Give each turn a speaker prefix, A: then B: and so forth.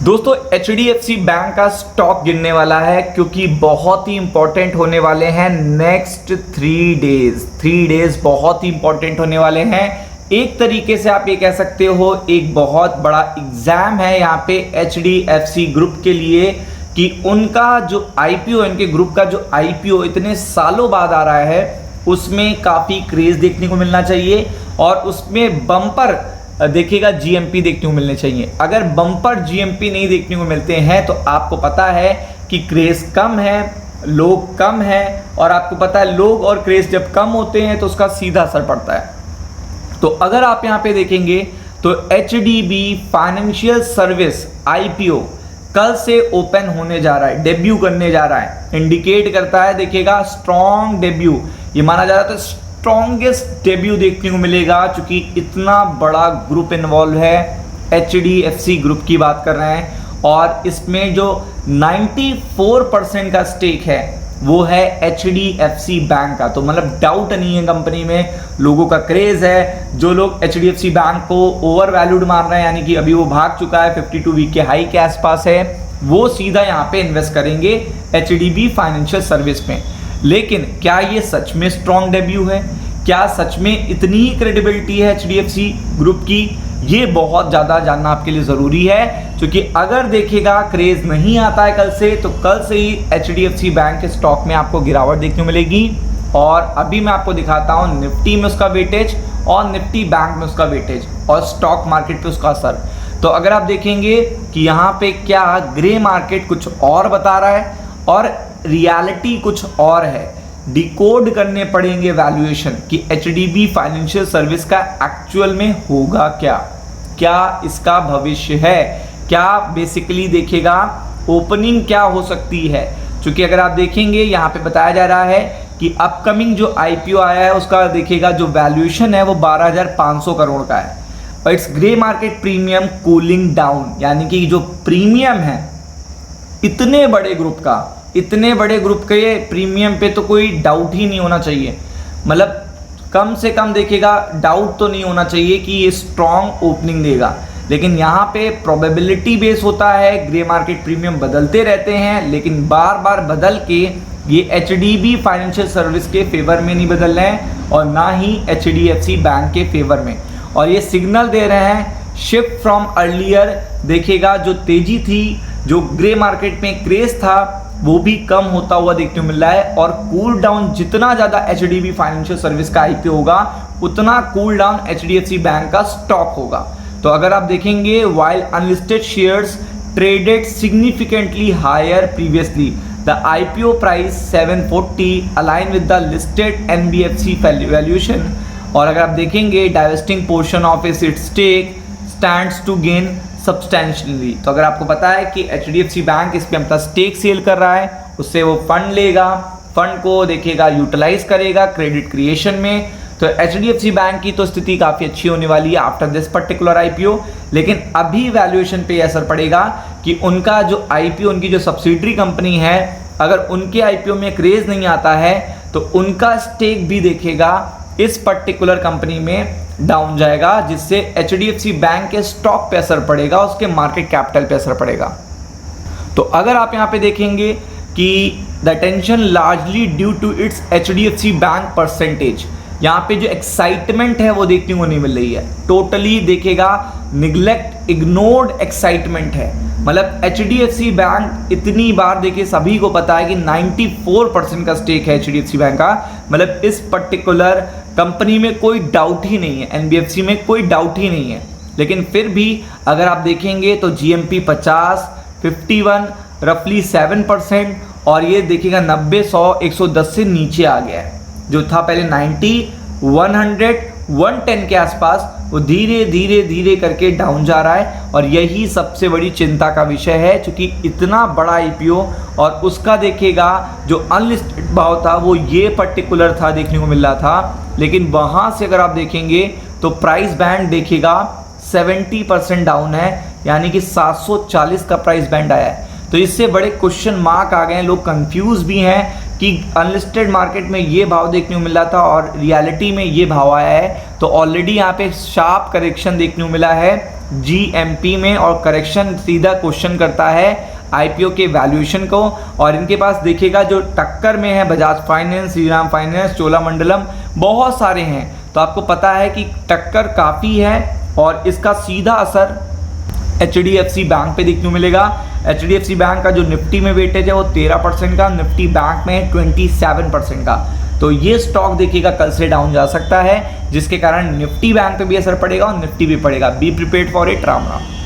A: दोस्तों HDFC bank का stock गिरने वाला है क्योंकि बहुत ही इंपॉर्टेंट होने वाले हैं नेक्स्ट 3 डेज बहुत ही इंपॉर्टेंट होने वाले हैं। एक तरीके से आप ये कह सकते हो एक बहुत बड़ा एग्जाम है यहाँ पे HDFC ग्रुप के लिए कि उनका जो IPO, इनके ग्रुप का जो IPO इतने सालों बाद आ रहा है उसमें काफ़ी क्रेज देखने को मिलना चाहिए और उसमें बम्पर देखिएगा GMP देखने को मिलने चाहिए। अगर बम्पर GMP नहीं देखने को मिलते हैं तो आपको पता है कि क्रेज कम है, लोग कम हैं और आपको पता है लोग और क्रेज जब कम होते हैं तो उसका सीधा असर पड़ता है। तो अगर आप यहाँ पे देखेंगे तो HDB फाइनेंशियल सर्विस IPO कल से ओपन होने जा रहा है, डेब्यू करने जा रहा है, इंडिकेट करता है देखिएगा स्ट्रॉन्ग डेब्यू। ये माना जा रहा है तो स्ट्रॉन्गेस्ट डेब्यू देखने को मिलेगा क्योंकि इतना बड़ा ग्रुप इन्वॉल्व है। HDFC ग्रुप की बात कर रहे हैं और इसमें जो 94% का स्टेक है वो है HDFC बैंक का। तो मतलब डाउट नहीं है, कंपनी में लोगों का क्रेज है। जो लोग HDFC बैंक को ओवर वैल्यूड मान रहे हैं यानी कि अभी वो भाग चुका है 52 वीक के हाई के आसपास है, वो सीधा यहाँ पे इन्वेस्ट करेंगे HDB फाइनेंशियल सर्विस में। लेकिन क्या ये सच में स्ट्रॉन्ग डेब्यू है? क्या सच में इतनी ही क्रेडिबिलिटी है HDFC ग्रुप की? ये बहुत ज़्यादा जानना आपके लिए ज़रूरी है क्योंकि अगर देखेगा क्रेज नहीं आता है कल से तो कल से ही HDFC बैंक के स्टॉक में आपको गिरावट देखने को मिलेगी। और अभी मैं आपको दिखाता हूँ निफ्टी में उसका वेटेज और निफ्टी बैंक में उसका वेटेज और स्टॉक मार्केट पे उसका असर। तो अगर आप देखेंगे कि यहाँ पे क्या ग्रे मार्केट कुछ और बता रहा है और रियलिटी कुछ और है, डिकोड करने पड़ेंगे वैल्यूएशन कि HDB फाइनेंशियल सर्विस का एक्चुअल में होगा क्या, क्या इसका भविष्य है, क्या बेसिकली देखेगा ओपनिंग क्या हो सकती है। क्योंकि अगर आप देखेंगे यहाँ पे बताया जा रहा है कि अपकमिंग जो IPO आया है उसका देखिएगा जो वैल्यूएशन है वो 12,500 करोड़ का है और it's grey market premium cooling down, यानी कि जो प्रीमियम है इतने बड़े ग्रुप के प्रीमियम पे तो कोई डाउट ही नहीं होना चाहिए। मतलब कम से कम देखिएगा डाउट तो नहीं होना चाहिए कि ये स्ट्रॉन्ग ओपनिंग देगा। लेकिन यहाँ पे प्रोबेबिलिटी बेस होता है, ग्रे मार्केट प्रीमियम बदलते रहते हैं लेकिन बार बार बदल के ये HDB फाइनेंशियल सर्विस के फेवर में नहीं बदल रहे हैं और ना ही HDFC बैंक के फेवर में। और ये सिग्नल दे रहे हैं शिफ्ट फ्रॉम अर्लियर, देखिएगा जो तेजी थी, जो ग्रे मार्केट में क्रेज था वो भी कम होता हुआ देखने को मिल रहा है। और कूल डाउन जितना ज़्यादा HDB फाइनेंशियल सर्विस का IPO होगा उतना कूल डाउन HDFC बैंक का स्टॉक होगा। तो अगर आप देखेंगे while unlisted shares traded significantly higher previously, the IPO price 740 align with the listed NBFC valuation. और अगर आप देखेंगे divesting portion of its stake stands to gain substantially. तो अगर आपको पता है कि HDFC बैंक इस पे अपना स्टेक सेल कर रहा है, उससे वो फंड लेगा, फंड को देखिएगा यूटिलाइज करेगा क्रेडिट क्रिएशन में। तो HDFC बैंक की तो स्थिति काफ़ी अच्छी होने वाली है आफ्टर दिस पर्टिकुलर IPO। लेकिन अभी वैल्यूएशन पे असर पड़ेगा कि उनका जो IPO, उनकी जो सब्सिडरी कंपनी है, अगर उनके IPO में क्रेज नहीं आता है तो उनका स्टेक भी देखेगा इस पर्टिकुलर कंपनी में डाउन जाएगा, जिससे HDFC बैंक के स्टॉक पे असर पड़ेगा, उसके मार्केट कैपिटल पे असर पड़ेगा। तो अगर आप यहाँ पे देखेंगे कि the tension largely due to its HDFC bank percentage, यहाँ पे जो एक्साइटमेंट है वो देखने को नहीं मिल रही है। टोटली देखेगा निग्लेक्ट, इग्नोर्ड एक्साइटमेंट है। मतलब HDFC बैंक इतनी बार देखिए सभी को पता है कि 94% का स्टेक है HDFC बैंक का, मतलब इस पर्टिकुलर कंपनी में कोई डाउट ही नहीं है, NBFC में कोई डाउट ही नहीं है। लेकिन फिर भी अगर आप देखेंगे तो GMP 50, 51, रफली 7% और ये देखिएगा 90, 100, 110 से नीचे आ गया है। जो था पहले 90, 100, 110 के आसपास, वो धीरे करके डाउन जा रहा है। और यही सबसे बड़ी चिंता का विषय है क्योंकि इतना बड़ा IPO और उसका देखिएगा जो अनलिस्टेड भाव था वो ये पर्टिकुलर था देखने को मिल रहा था। लेकिन वहाँ से अगर आप देखेंगे तो प्राइस बैंड देखिएगा 70% डाउन है, यानी कि 740 का प्राइस बैंड आया है। तो इससे बड़े क्वेश्चन मार्क आ गए हैं, लोग कंफ्यूज भी हैं कि अनलिस्टेड मार्केट में ये भाव देखने को मिल रहा था और रियलिटी में ये भाव आया है। तो ऑलरेडी यहाँ पे शार्प करेक्शन देखने को मिला है GMP में, और करेक्शन सीधा क्वेश्चन करता है IPO के वैल्यूएशन को। और इनके पास देखिएगा जो टक्कर में है बजाज फाइनेंस, श्रीराम फाइनेंस, चोलामंडलम, बहुत सारे हैं। तो आपको पता है कि टक्कर काफ़ी है और इसका सीधा असर HDFC बैंक पे देखने को मिलेगा। HDFC बैंक का जो निफ्टी में वेटेज है वो 13% का, निफ्टी बैंक में है 27% का। तो ये स्टॉक देखिएगा कल से डाउन जा सकता है, जिसके कारण निफ्टी बैंक पे भी असर पड़ेगा और निफ्टी भी पड़ेगा। Be prepared for it. Ram Ram.